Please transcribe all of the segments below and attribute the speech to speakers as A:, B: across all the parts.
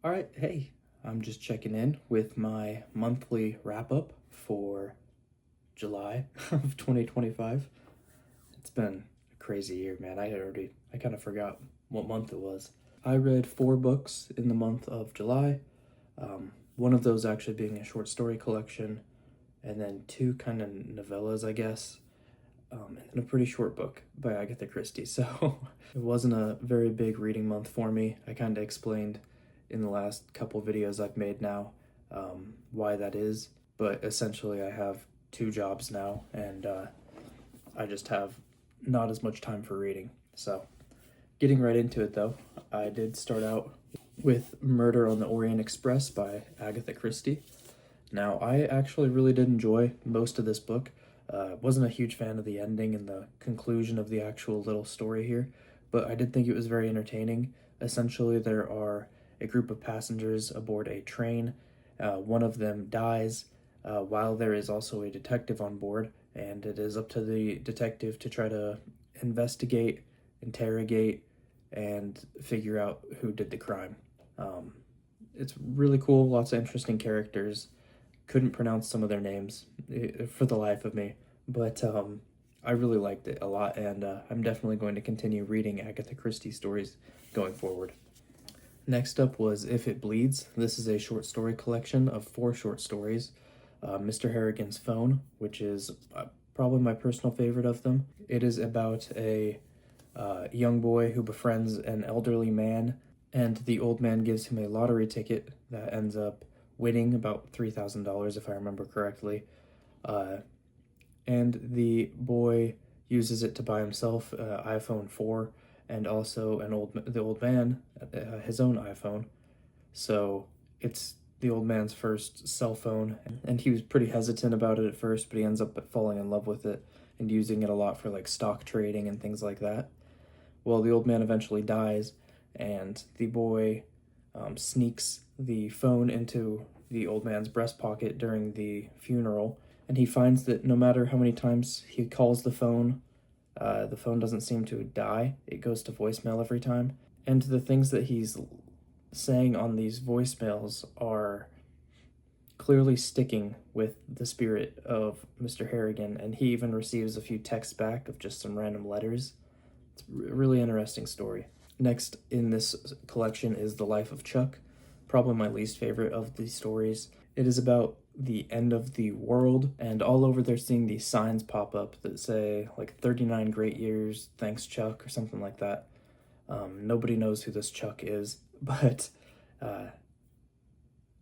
A: All right, hey, I'm just checking in with my monthly wrap up for July of 2025. It's been a crazy year, man. I kind of forgot what month it was. I read 4 books in the month of July. One of those actually being a short story collection, and then two kind of novellas, I guess, and a pretty short book by Agatha Christie. So it wasn't a very big reading month for me. I kind of explained in the last couple videos I've made now why that is. But essentially, I have 2 jobs now, and I just have not as much time for reading. So, getting right into it though, I did start out with Murder on the Orient Express by Agatha Christie. Now, I actually really did enjoy most of this book. Wasn't a huge fan of the ending and the conclusion of the actual little story here, but I did think it was very entertaining. Essentially, there are a group of passengers aboard a train. One of them dies, while there is also a detective on board, and it is up to the detective to try to investigate, interrogate, and figure out who did the crime. Um, it's really cool, lots of interesting characters. Couldn't pronounce some of their names for the life of me, but I really liked it a lot, and I'm definitely going to continue reading Agatha Christie stories going forward. Next up was If It Bleeds. This is a short story collection of 4 short stories. Mr. Harrigan's Phone, which is probably my personal favorite of them. It is about a young boy who befriends an elderly man, and the old man gives him a lottery ticket that ends up winning about $3,000, if I remember correctly. Uh, and the boy uses it to buy himself an iPhone 4 and also the old man his own iPhone. So it's the old man's first cell phone, and he was pretty hesitant about it at first, but he ends up falling in love with it and using it a lot for like stock trading and things like that. Well, the old man eventually dies, and the boy sneaks the phone into the old man's breast pocket during the funeral, and he finds that no matter how many times he calls the phone doesn't seem to die. It goes to voicemail every time. And the things that he's saying on these voicemails are clearly sticking with the spirit of Mr. Harrigan, and he even receives a few texts back of just some random letters. It's a really interesting story. Next in this collection is The Life of Chuck, probably my least favorite of the stories. It is about the end of the world, and all over they're seeing these signs pop up that say like 39 great years, thanks Chuck, or something like that. Nobody knows who this Chuck is, but uh,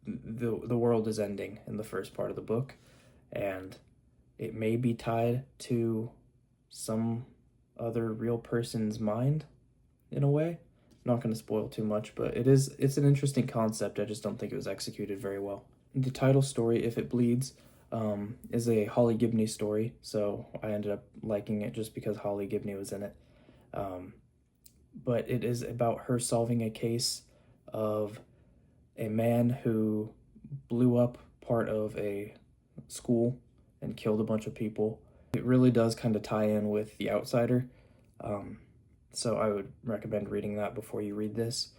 A: the world is ending in the first part of the book, and it may be tied to some other real person's mind in a way. I'm not going to spoil too much, but it's an interesting concept. I just don't think it was executed very well. The title story, If It Bleeds, is a Holly Gibney story, so I ended up liking it just because Holly Gibney was in it. Um, but it is about her solving a case of a man who blew up part of a school and killed a bunch of people. It really does kind of tie in with The Outsider, um, so I would recommend reading that before you read this.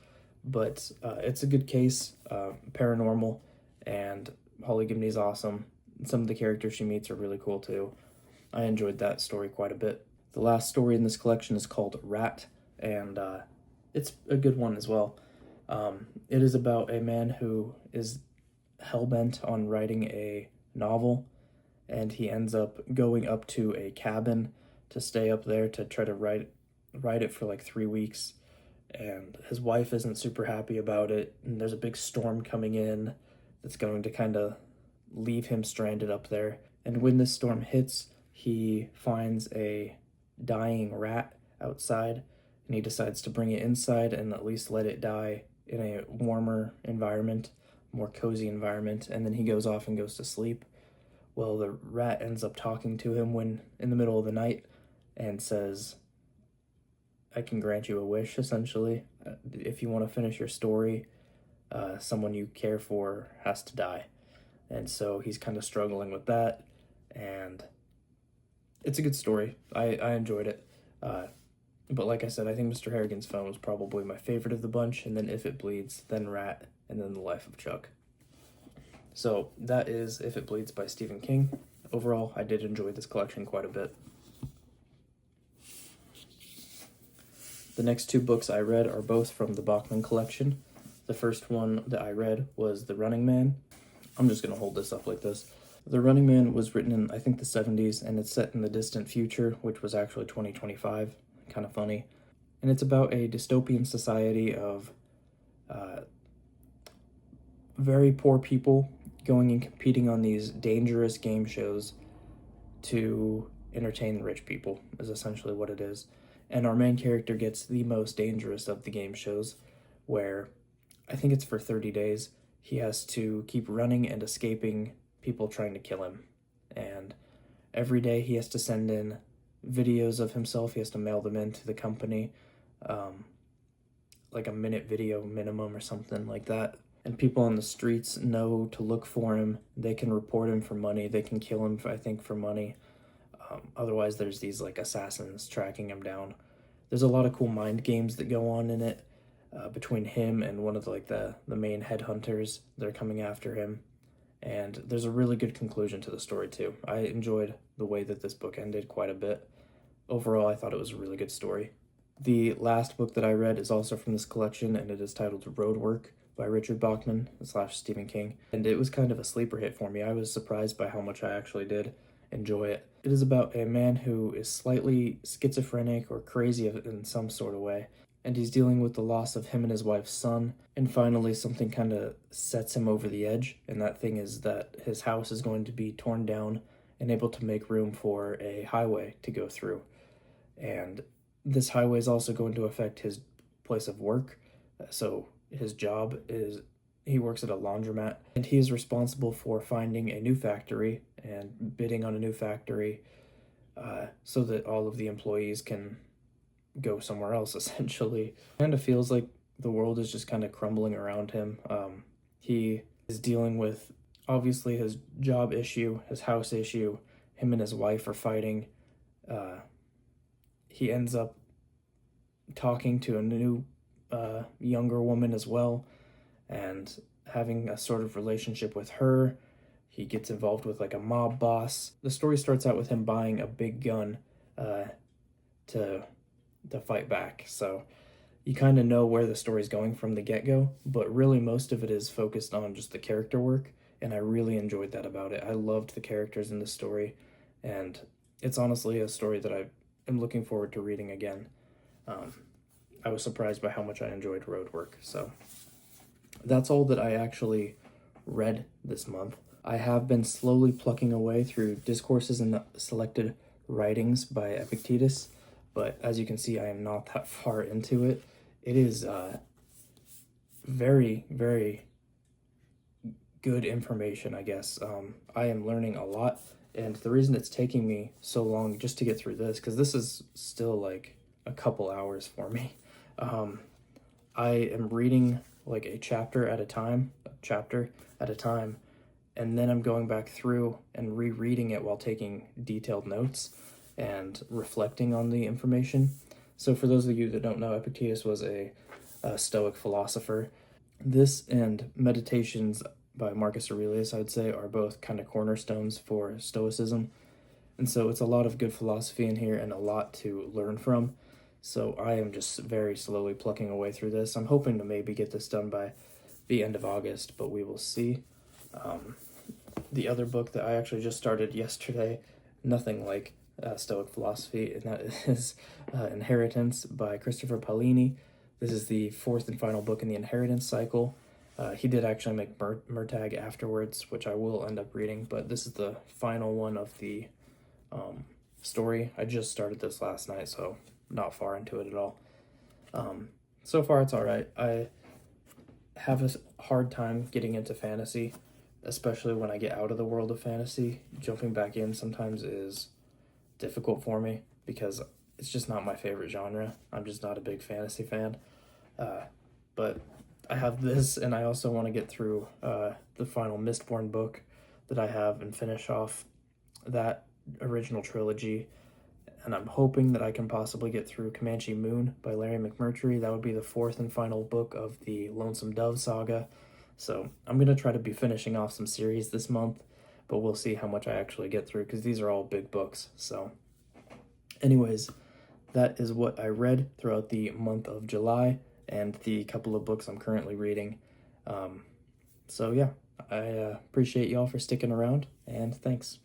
A: But it's a good case, paranormal, and Holly Gibney's awesome. Some of the characters she meets are really cool too. I enjoyed that story quite a bit. The last story in this collection is called Rat, and it's a good one as well. It is about a man who is hell-bent on writing a novel, and he ends up going up to a cabin to stay up there to try to write it for like 3 weeks. And his wife isn't super happy about it, and there's a big storm coming in that's going to kind of leave him stranded up there. And when this storm hits, he finds a dying rat outside, and he decides to bring it inside and at least let it die in a warmer environment, more cozy environment, and then he goes off and goes to sleep. Well, the rat ends up talking to him when in the middle of the night and says, I can grant you a wish, essentially. If you want to finish your story, someone you care for has to die. And so he's kind of struggling with that, and it's a good story. I enjoyed it. But like I said, I think Mr. Harrigan's Phone was probably my favorite of the bunch, and then If It Bleeds, then Rat, and then The Life of Chuck. So that is If It Bleeds by Stephen King. Overall, I did enjoy this collection quite a bit. The next two books I read are both from the Bachman collection. The first one that I read was The Running Man. I'm just going to hold this up like this. The Running Man was written in, I think, the 70s, and it's set in the distant future, which was actually 2025. Kind of funny. And it's about a dystopian society of very poor people going and competing on these dangerous game shows to entertain the rich people, is essentially what it is. And our main character gets the most dangerous of the game shows, where I think it's for 30 days. He has to keep running and escaping people trying to kill him. And every day he has to send in videos of himself. He has to mail them in to the company, like a minute video minimum or something like that. And people on the streets know to look for him. They can report him for money. They can kill him, I think, for money. Otherwise, there's these like assassins tracking him down. There's a lot of cool mind games that go on in it between him and one of the main headhunters. They're coming after him. And there's a really good conclusion to the story, too. I enjoyed the way that this book ended quite a bit. Overall, I thought it was a really good story. The last book that I read is also from this collection, and it is titled Roadwork by Richard Bachman / Stephen King. And it was kind of a sleeper hit for me. I was surprised by how much I actually did enjoy it. It is about a man who is slightly schizophrenic or crazy in some sort of way, and he's dealing with the loss of him and his wife's son, and finally something kind of sets him over the edge, and that thing is that his house is going to be torn down and able to make room for a highway to go through. And this highway is also going to affect his place of work. So his job is, he works at a laundromat, and he is responsible for finding a new factory and bidding on a new factory so that all of the employees can go somewhere else, essentially. Kind of feels like the world is just kind of crumbling around him. He is dealing with, obviously, his job issue, his house issue. Him and his wife are fighting. He ends up talking to a new younger woman as well, and having a sort of relationship with her. He gets involved with like a mob boss. The story starts out with him buying a big gun to fight back. So you kind of know where the story's going from the get-go, but really most of it is focused on just the character work, and I really enjoyed that about it. I loved the characters in the story, and it's honestly a story that I am looking forward to reading again. I was surprised by how much I enjoyed Roadwork. So that's all that I actually read this month. I have been slowly plucking away through Discourses and Selected Writings by Epictetus, but as you can see, I am not that far into it. It is very, very good information, I guess. I am learning a lot, and the reason it's taking me so long just to get through this, because this is still like a couple hours for me. I am reading like a chapter at a time, and then I'm going back through and rereading it while taking detailed notes and reflecting on the information. So for those of you that don't know, Epictetus was a Stoic philosopher. This and Meditations by Marcus Aurelius, I would say, are both kind of cornerstones for Stoicism. And so it's a lot of good philosophy in here and a lot to learn from. So I am just very slowly plucking away through this. I'm hoping to maybe get this done by the end of August, but we will see. The other book that I actually just started yesterday, nothing like Stoic philosophy, and that is Inheritance by Christopher Paolini. This is the fourth and final book in the Inheritance cycle. He did actually make Murtagh afterwards, which I will end up reading, but this is the final one of the story. I just started this last night, so not far into it at all. So far it's all right. I have a hard time getting into fantasy, especially when I get out of the world of fantasy. Jumping back in sometimes is difficult for me because it's just not my favorite genre. I'm just not a big fantasy fan. But I have this, and I also want to get through the final Mistborn book that I have and finish off that original trilogy. and I'm hoping that I can possibly get through Comanche Moon by Larry McMurtry. That would be the fourth and final book of the Lonesome Dove saga. So I'm going to try to be finishing off some series this month, but we'll see how much I actually get through because these are all big books. So anyways, that is what I read throughout the month of July and the couple of books I'm currently reading. So yeah, I appreciate y'all for sticking around, and thanks.